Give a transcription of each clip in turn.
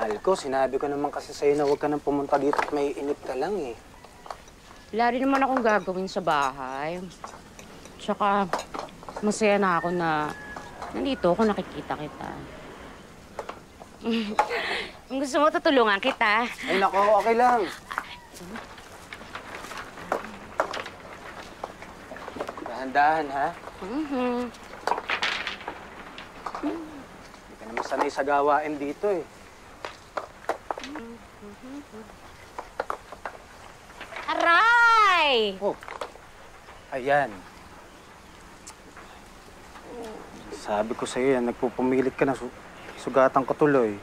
Mahal ko, sinabi ko naman kasi sa'yo na huwag ka nang pumunta dito at may inip ka lang eh. Wala rin naman akong gagawin sa bahay. Tsaka, masaya na ako na nandito ako, nakikita kita. Kung gusto mo, tutulungan kita. Ay nako, okay lang. Dahan-dahan, ha? Hindi ka naman sanay sa gawain dito eh. Aray! Oh. Ayan. Sabi ko sa'yo yan, nagpupumilit ka na, sugatan ko tuloy.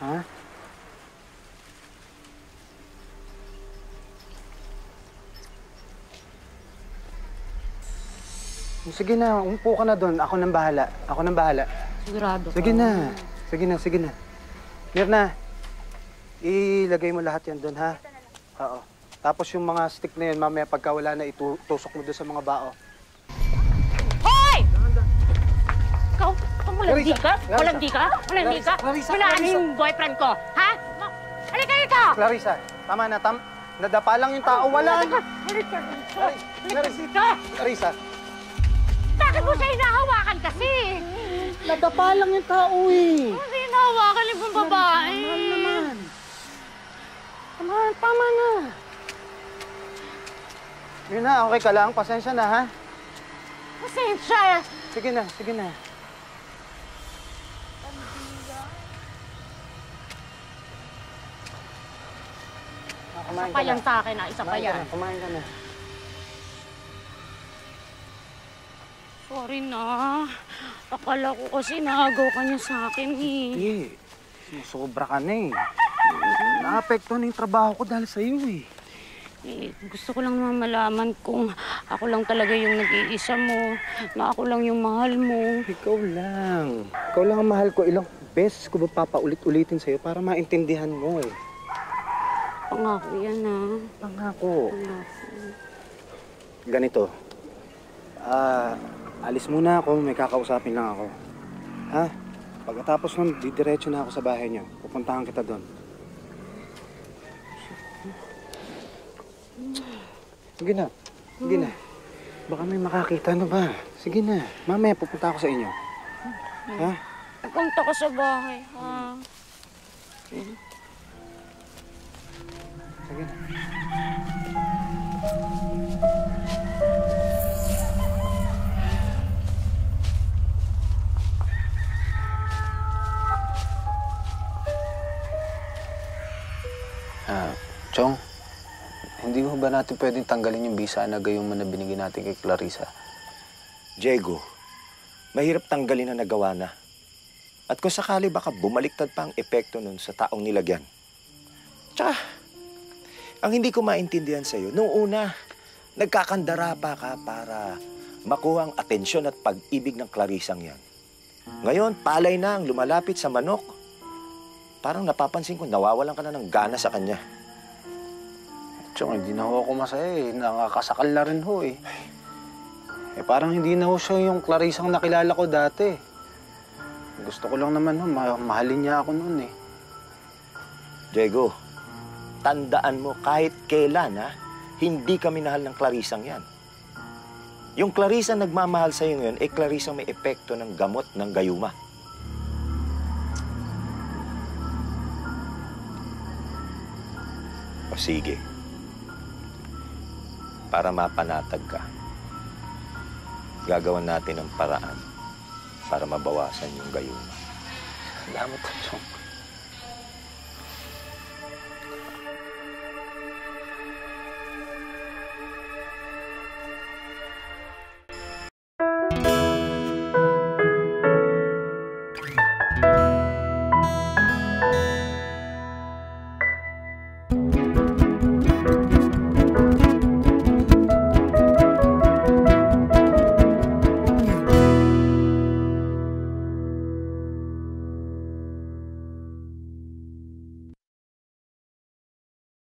Ha? Sige na, umupo ka na doon. Ako nang bahala. Ako nang bahala. Sigurado ka. Sige na. Sige na, sige na. Mirna, ilagay mo lahat yan doon, ha? Oo. Tapos yung mga stick na yun, mamaya pagka wala na, itusok mo doon sa mga bao. Hoy! Ikaw, malandi ka? Clarissa. Malandi ka? Malandi ka? Clarissa, Wala Clarissa. yung boyfriend ko, ha? Halika dito! Clarissa, tama na, nadapa lang yung tao. Wala. Halika dito! Clarissa. Clarissa. Bakit mo siya hinahawakan kasi? Nadapa lang yung tao eh. Kasi hinahawakan yung babae. Tama na. Yun na, okay ka lang. Pasensya na, ha? Pasensya. Sige na, sige na. Isa pa yan sa akin, ha? Isa pa yan. Kumain ka na. Sorry na. Akala ko kasi nahagaw ka niya sa akin, eh. Hindi. Sobra ka na eh. Naapekto na yung trabaho ko dahil sa'yo eh. Gusto ko lang naman malaman kung ako lang talaga yung nag-iisa mo, na ako lang yung mahal mo. Ikaw lang. Ikaw lang ang mahal ko. Ilang beses ko ba papaulit-ulitin sa'yo para maintindihan mo eh. Pangako yan, ha? Pangako. Pangako. Ganito. Alis muna ako. May kakausapin lang ako. Ha? Pagkatapos nun, didiretso na ako sa bahay niyo. Pupuntahan kita doon. Sige na. Sige na. Baka may makakita na ba? Sige na. Mamaya pupunta ako sa inyo. Ha? Pupunta ka sa bahay, ha? Sige na. Chong, hindi mo ba natin pwedeng tanggalin yung visa na gayuma na binigyan natin kay Clarissa? Diego, mahirap tanggalin na nagawa na. At kung sakali baka bumaliktad pa ang epekto nun sa taong nilagyan. Tsaka, ang hindi ko maintindihan sa'yo, noong una, nagkakandara pa ka para makuha ang atensyon at pag-ibig ng Clarissang yan. Ngayon, palay na ang lumalapit sa manok. Parang napapansin ko, nawawalan ka na ng gana sa kanya. Chong, hindi na ho ako masaya eh. Nakakasakal na rin ho eh. Parang hindi na ho siya yung Clarissang nakilala ko dati. Gusto ko lang naman ho, mahalin niya ako noon eh. Diego, tandaan mo kahit kailan, ha, hindi ka minahal ng Clarissang yan. Yung Clarissa nagmamahal sa'yo ngayon, Clarissa may epekto ng gamot ng gayuma. O sige. Para mapanatag ka, gagawan natin ng paraan para mabawasan yung gayuma. Salamat, Chong.